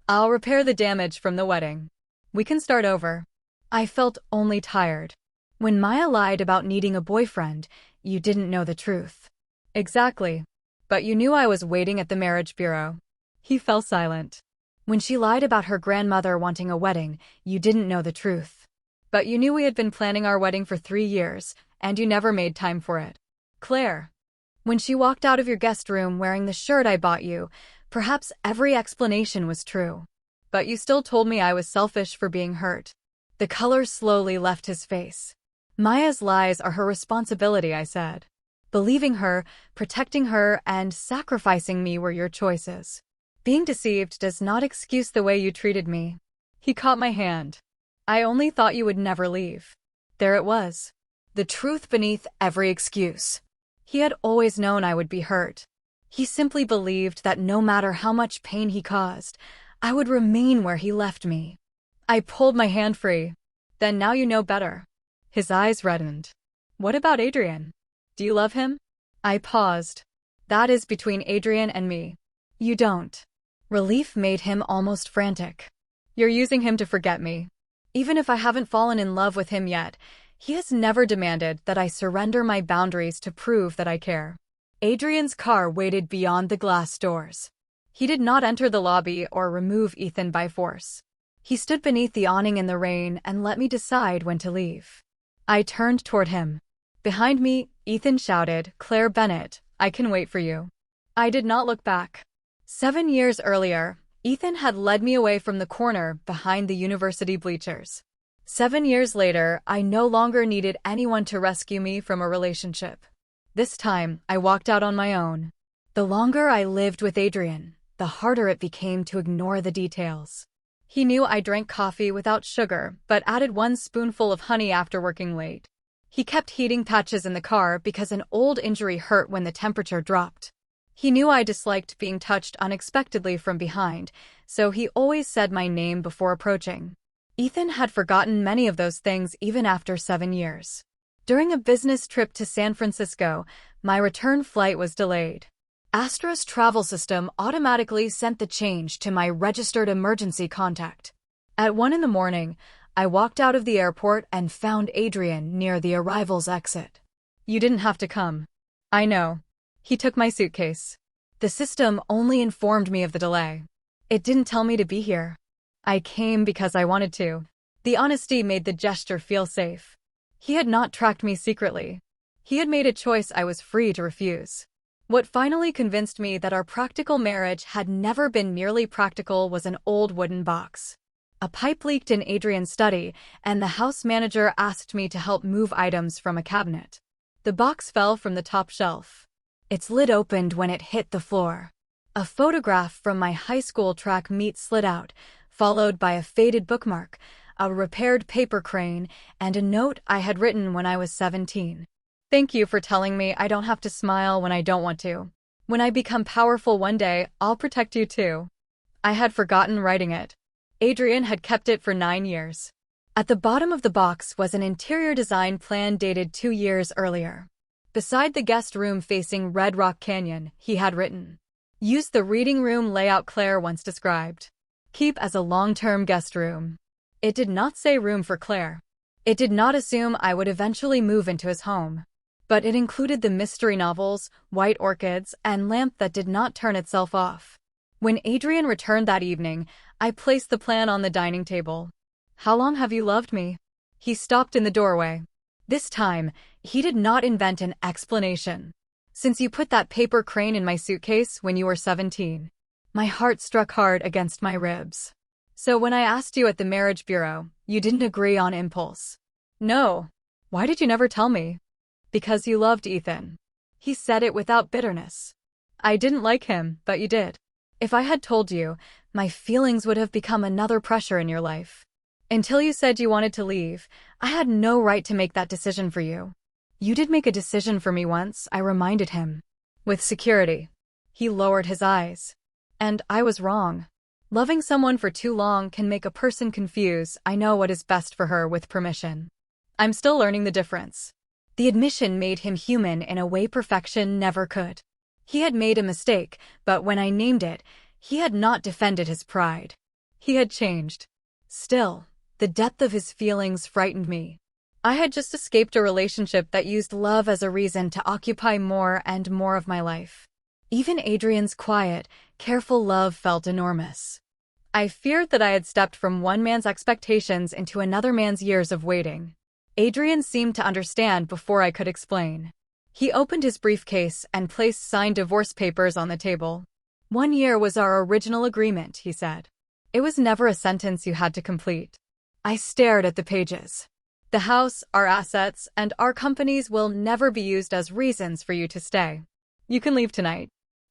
I'll repair the damage from the wedding. We can start over. I felt only tired. When Maya lied about needing a boyfriend, you didn't know the truth. Exactly. But you knew I was waiting at the marriage bureau. He fell silent. When she lied about her grandmother wanting a wedding, you didn't know the truth. But you knew we had been planning our wedding for 3 years, and you never made time for it. Claire. When she walked out of your guest room wearing the shirt I bought you, perhaps every explanation was true. But you still told me I was selfish for being hurt. The color slowly left his face. Maya's lies are her responsibility, I said. Believing her, protecting her, and sacrificing me were your choices. Being deceived does not excuse the way you treated me. He caught my hand. I only thought you would never leave. There it was. The truth beneath every excuse. He had always known I would be hurt. He simply believed that no matter how much pain he caused, I would remain where he left me. I pulled my hand free. Then now you know better. His eyes reddened. What about Adrian? Do you love him? I paused. That is between Adrian and me. You don't. Relief made him almost frantic. You're using him to forget me. Even if I haven't fallen in love with him yet, he has never demanded that I surrender my boundaries to prove that I care. Adrian's car waited beyond the glass doors. He did not enter the lobby or remove Ethan by force. He stood beneath the awning in the rain and let me decide when to leave. I turned toward him. Behind me, Ethan shouted, "Claire Bennett, I can wait for you." I did not look back. 7 years earlier, Ethan had led me away from the corner behind the university bleachers. 7 years later, I no longer needed anyone to rescue me from a relationship. This time, I walked out on my own. The longer I lived with Adrian, the harder it became to ignore the details. He knew I drank coffee without sugar, but added 1 spoonful of honey after working late. He kept heating patches in the car because an old injury hurt when the temperature dropped. He knew I disliked being touched unexpectedly from behind, so he always said my name before approaching. Ethan had forgotten many of those things even after 7 years. During a business trip to San Francisco, my return flight was delayed. Astra's travel system automatically sent the change to my registered emergency contact. At 1 in the morning, I walked out of the airport and found Adrian near the arrivals exit. You didn't have to come. I know. He took my suitcase. The system only informed me of the delay. It didn't tell me to be here. I came because I wanted to. The honesty made the gesture feel safe. He had not tracked me secretly. He had made a choice I was free to refuse. What finally convinced me that our practical marriage had never been merely practical was an old wooden box. A pipe leaked in Adrian's study, and the house manager asked me to help move items from a cabinet. The box fell from the top shelf. Its lid opened when it hit the floor. A photograph from my high school track meet slid out, followed by a faded bookmark, a repaired paper crane, and a note I had written when I was 17. Thank you for telling me I don't have to smile when I don't want to. When I become powerful one day, I'll protect you too. I had forgotten writing it. Adrian had kept it for 9 years. At the bottom of the box was an interior design plan dated 2 years earlier. Beside the guest room facing Red Rock Canyon, he had written, "Use the reading room layout Claire once described. Keep as a long-term guest room." It did not say room for Claire. It did not assume I would eventually move into his home. But it included the mystery novels, white orchids, and lamp that did not turn itself off. When Adrian returned that evening, I placed the plan on the dining table. "How long have you loved me?" He stopped in the doorway. This time, he did not invent an explanation. "Since you put that paper crane in my suitcase when you were 17. My heart struck hard against my ribs. "So when I asked you at the marriage bureau, you didn't agree on impulse." "No. Why did you never tell me?" "Because you loved Ethan." He said it without bitterness. "I didn't like him, but you did. If I had told you, my feelings would have become another pressure in your life. Until you said you wanted to leave, I had no right to make that decision for you." "You did make a decision for me once," I reminded him. With security. He lowered his eyes. "And I was wrong. Loving someone for too long can make a person confuse I know what is best for her with permission. I'm still learning the difference." The admission made him human in a way perfection never could. He had made a mistake, but when I named it, he had not defended his pride. He had changed. Still, the depth of his feelings frightened me. I had just escaped a relationship that used love as a reason to occupy more and more of my life. Even Adrian's quiet, careful love felt enormous. I feared that I had stepped from one man's expectations into another man's years of waiting. Adrian seemed to understand before I could explain. He opened his briefcase and placed signed divorce papers on the table. 1 year was our original agreement, he said. It was never a sentence you had to complete. I stared at the pages. The house, our assets, and our companies will never be used as reasons for you to stay. You can leave tonight.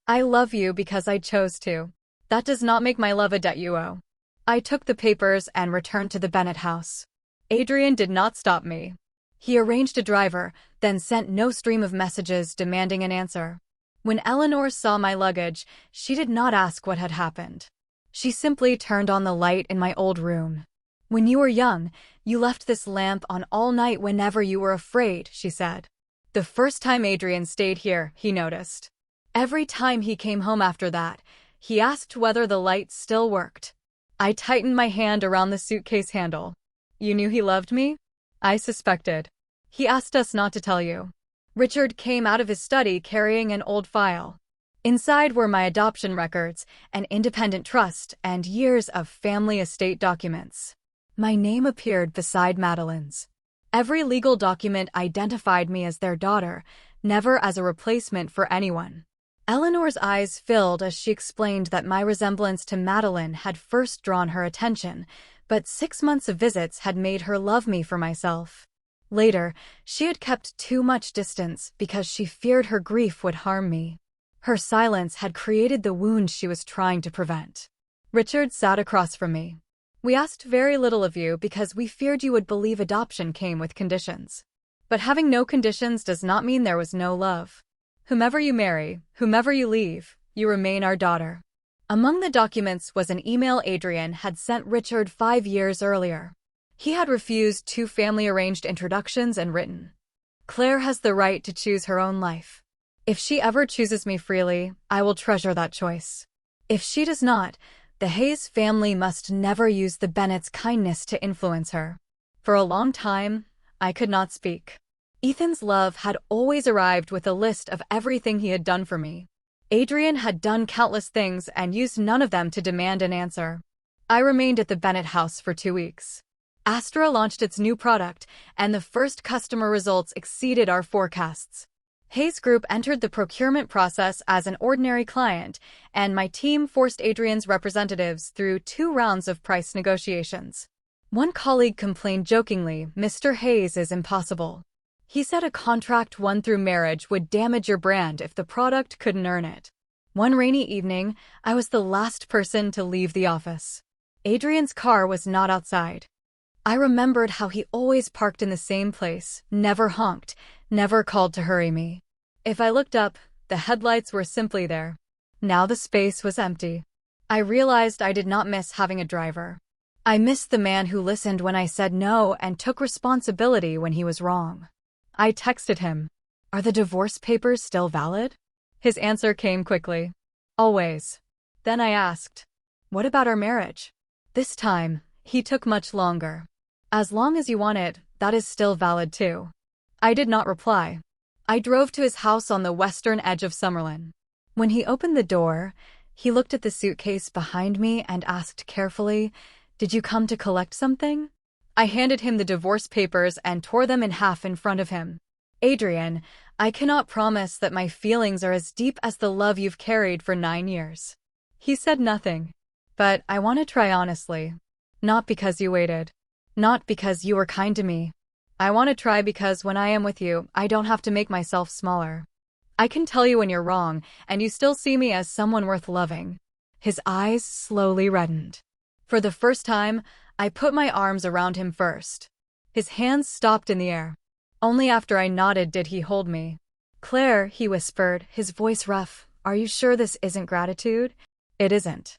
I love you because I chose to. That does not make my love a debt you owe. I took the papers and returned to the Bennett house. Adrian did not stop me. He arranged a driver, then sent no stream of messages demanding an answer. When Eleanor saw my luggage, she did not ask what had happened. She simply turned on the light in my old room. When you were young, you left this lamp on all night whenever you were afraid, she said. The first time Adrian stayed here, he noticed. Every time he came home after that, he asked whether the light still worked. I tightened my hand around the suitcase handle. You knew he loved me? I suspected. He asked us not to tell you. Richard came out of his study carrying an old file. Inside were my adoption records, an independent trust, and years of family estate documents. My name appeared beside Madeline's. Every legal document identified me as their daughter, never as a replacement for anyone. Eleanor's eyes filled as she explained that my resemblance to Madeline had first drawn her attention, but 6 months of visits had made her love me for myself. Later, she had kept too much distance because she feared her grief would harm me. Her silence had created the wound she was trying to prevent. Richard sat across from me. We asked very little of you because we feared you would believe adoption came with conditions. But having no conditions does not mean there was no love. Whomever you marry, whomever you leave, you remain our daughter. Among the documents was an email Adrian had sent Richard 5 years earlier. He had refused 2 family-arranged introductions and written, Claire has the right to choose her own life. If she ever chooses me freely, I will treasure that choice. If she does not, the Hayes family must never use the Bennetts' kindness to influence her. For a long time, I could not speak. Ethan's love had always arrived with a list of everything he had done for me. Adrian had done countless things and used none of them to demand an answer. I remained at the Bennett house for 2 weeks. Astra launched its new product, and the first customer results exceeded our forecasts. Hayes Group entered the procurement process as an ordinary client, and my team forced Adrian's representatives through 2 rounds of price negotiations. One colleague complained jokingly, Mr. Hayes is impossible. He said a contract won through marriage would damage your brand if the product couldn't earn it. One rainy evening, I was the last person to leave the office. Adrian's car was not outside. I remembered how he always parked in the same place, never honked, never called to hurry me. If I looked up, the headlights were simply there. Now the space was empty. I realized I did not miss having a driver. I missed the man who listened when I said no and took responsibility when he was wrong. I texted him, Are the divorce papers still valid? His answer came quickly. Always. Then I asked, What about our marriage? This time, he took much longer. As long as you want it, that is still valid too. I did not reply. I drove to his house on the western edge of Summerlin. When he opened the door, he looked at the suitcase behind me and asked carefully, Did you come to collect something? I handed him the divorce papers and tore them in half in front of him. Adrian, I cannot promise that my feelings are as deep as the love you've carried for 9 years. He said nothing. But I want to try honestly. Not because you waited. Not because you were kind to me. I want to try because when I am with you, I don't have to make myself smaller. I can tell you when you're wrong, and you still see me as someone worth loving. His eyes slowly reddened. For the first time, I put my arms around him first. His hands stopped in the air. Only after I nodded did he hold me. Claire, he whispered, his voice rough, Are you sure this isn't gratitude? It isn't.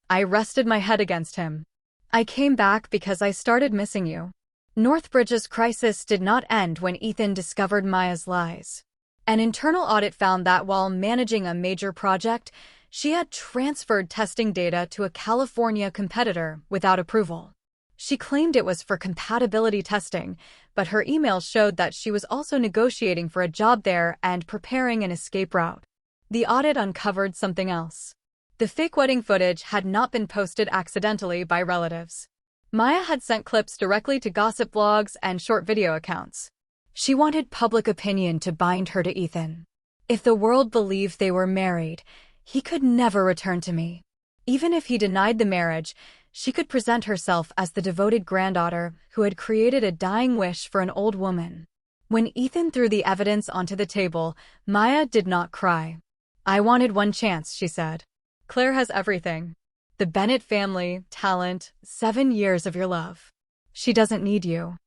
I rested my head against him. I came back because I started missing you. Northbridge's crisis did not end when Ethan discovered Maya's lies. An internal audit found that while managing a major project, she had transferred testing data to a California competitor without approval. She claimed it was for compatibility testing, but her email showed that she was also negotiating for a job there and preparing an escape route. The audit uncovered something else. The fake wedding footage had not been posted accidentally by relatives. Maya had sent clips directly to gossip blogs and short video accounts. She wanted public opinion to bind her to Ethan. If the world believed they were married, he could never return to me. Even if he denied the marriage, she could present herself as the devoted granddaughter who had created a dying wish for an old woman. When Ethan threw the evidence onto the table, Maya did not cry. I wanted one chance, she said. Claire has everything. The Bennett family, talent, 7 years of your love. She doesn't need you.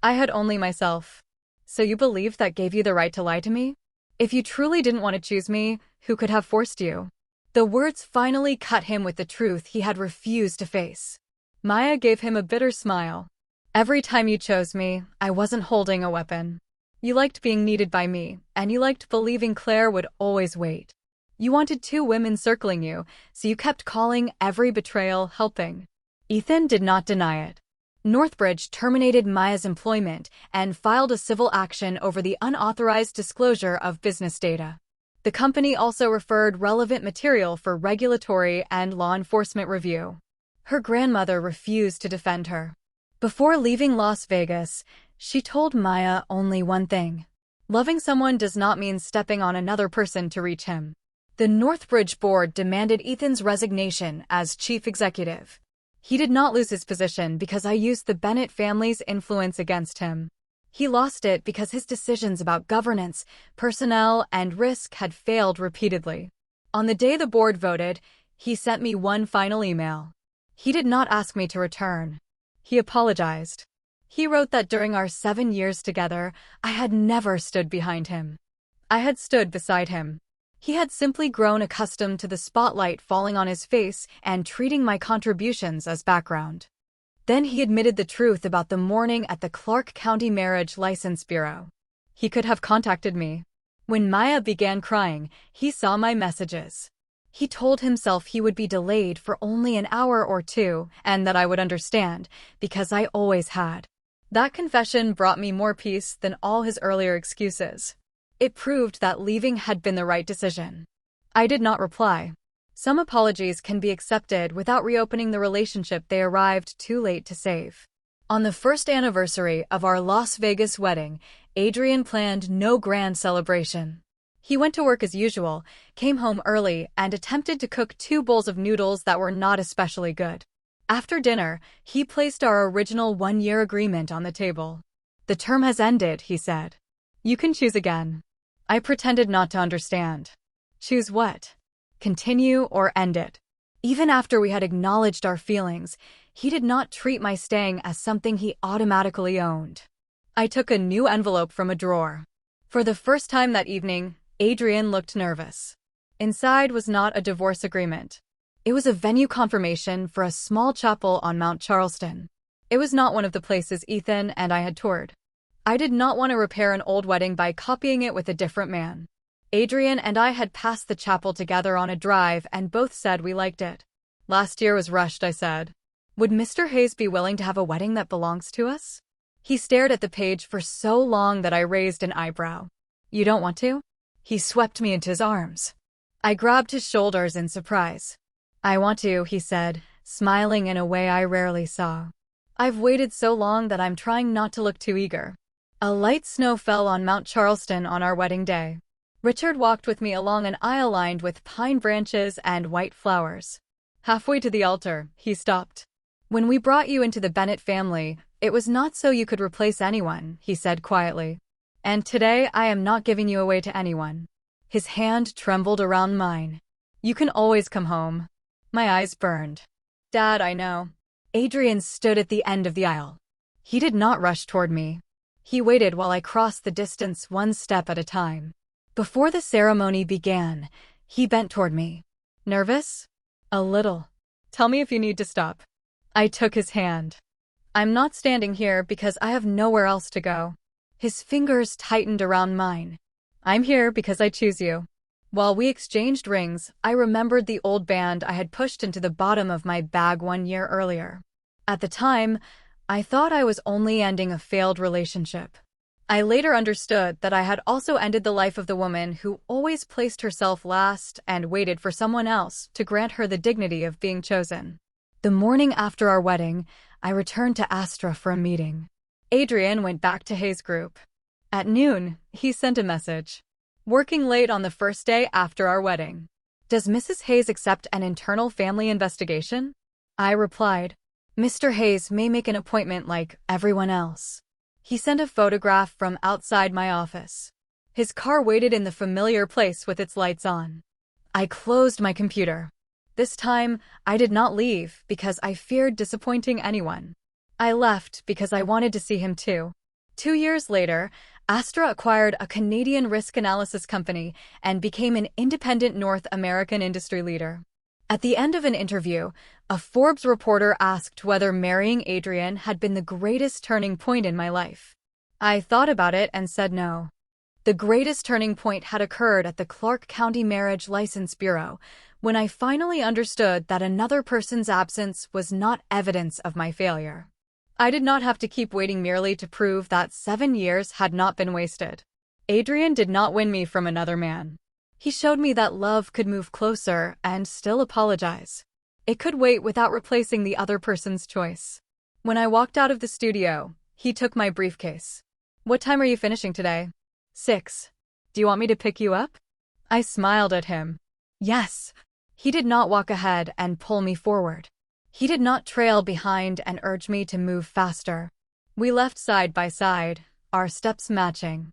I had only myself. So you believed that gave you the right to lie to me? If you truly didn't want to choose me, who could have forced you? The words finally cut him with the truth he had refused to face. Maya gave him a bitter smile. Every time you chose me, I wasn't holding a weapon. You liked being needed by me, and you liked believing Claire would always wait. You wanted two women circling you, so you kept calling every betrayal helping. Ethan did not deny it. Northbridge terminated Maya's employment and filed a civil action over the unauthorized disclosure of business data. The company also referred relevant material for regulatory and law enforcement review. Her grandmother refused to defend her. Before leaving Las Vegas, she told Maya only one thing. Loving someone does not mean stepping on another person to reach him. The Northbridge board demanded Ethan's resignation as chief executive. He did not lose his position because I used the Bennett family's influence against him. He lost it because his decisions about governance, personnel, and risk had failed repeatedly. On the day the board voted, he sent me one final email. He did not ask me to return. He apologized. He wrote that during our 7 years together, I had never stood behind him. I had stood beside him. He had simply grown accustomed to the spotlight falling on his face and treating my contributions as background. Then he admitted the truth about the morning at the Clark County Marriage License Bureau. He could have contacted me. When Maya began crying, he saw my messages. He told himself he would be delayed for only an hour or two and that I would understand, because I always had. That confession brought me more peace than all his earlier excuses. It proved that leaving had been the right decision. I did not reply. Some apologies can be accepted without reopening the relationship they arrived too late to save. On the first anniversary of our Las Vegas wedding, Adrian planned no grand celebration. He went to work as usual, came home early, and attempted to cook 2 bowls of noodles that were not especially good. After dinner, he placed our original 1-year agreement on the table. "The term has ended," he said. "You can choose again." I pretended not to understand. Choose what? Continue or end it? Even after we had acknowledged our feelings, he did not treat my staying as something he automatically owned. I took a new envelope from a drawer. For the first time that evening, Adrian looked nervous. Inside was not a divorce agreement. It was a venue confirmation for a small chapel on Mount Charleston. It was not one of the places Ethan and I had toured. I did not want to repair an old wedding by copying it with a different man. Adrian and I had passed the chapel together on a drive and both said we liked it. "Last year was rushed," I said. "Would Mr. Hayes be willing to have a wedding that belongs to us?" He stared at the page for so long that I raised an eyebrow. "You don't want to?" He swept me into his arms. I grabbed his shoulders in surprise. "I want to," he said, smiling in a way I rarely saw. "I've waited so long that I'm trying not to look too eager." A light snow fell on Mount Charleston on our wedding day. Richard walked with me along an aisle lined with pine branches and white flowers. Halfway to the altar, he stopped. "When we brought you into the Bennett family, it was not so you could replace anyone," he said quietly. "And today I am not giving you away to anyone." His hand trembled around mine. "You can always come home." My eyes burned. "Dad, I know." Adrian stood at the end of the aisle. He did not rush toward me. He waited while I crossed the distance one step at a time. Before the ceremony began, he bent toward me. "Nervous?" "A little." "Tell me if you need to stop." I took his hand. "I'm not standing here because I have nowhere else to go." His fingers tightened around mine. "I'm here because I choose you." While we exchanged rings, I remembered the old band I had pushed into the bottom of my bag 1 year earlier. At the time, I thought I was only ending a failed relationship. I later understood that I had also ended the life of the woman who always placed herself last and waited for someone else to grant her the dignity of being chosen. The morning after our wedding, I returned to Astra for a meeting. Adrian went back to Hayes Group. At noon, he sent a message. "Working late on the first day after our wedding. Does Mrs. Hayes accept an internal family investigation?" I replied, "Mr. Hayes may make an appointment like everyone else." He sent a photograph from outside my office. His car waited in the familiar place with its lights on. I closed my computer. This time, I did not leave because I feared disappointing anyone. I left because I wanted to see him too. 2 years later, Astra acquired a Canadian risk analysis company and became an independent North American industry leader. At the end of an interview, a Forbes reporter asked whether marrying Adrian had been the greatest turning point in my life. I thought about it and said no. The greatest turning point had occurred at the Clark County Marriage License Bureau, when I finally understood that another person's absence was not evidence of my failure. I did not have to keep waiting merely to prove that 7 years had not been wasted. Adrian did not win me from another man. He showed me that love could move closer and still apologize. It could wait without replacing the other person's choice. When I walked out of the studio, he took my briefcase. "What time are you finishing today?" "6. Do you want me to pick you up?" I smiled at him. Yes. He did not walk ahead and pull me forward. He did not trail behind and urge me to move faster. We left side by side, our steps matching.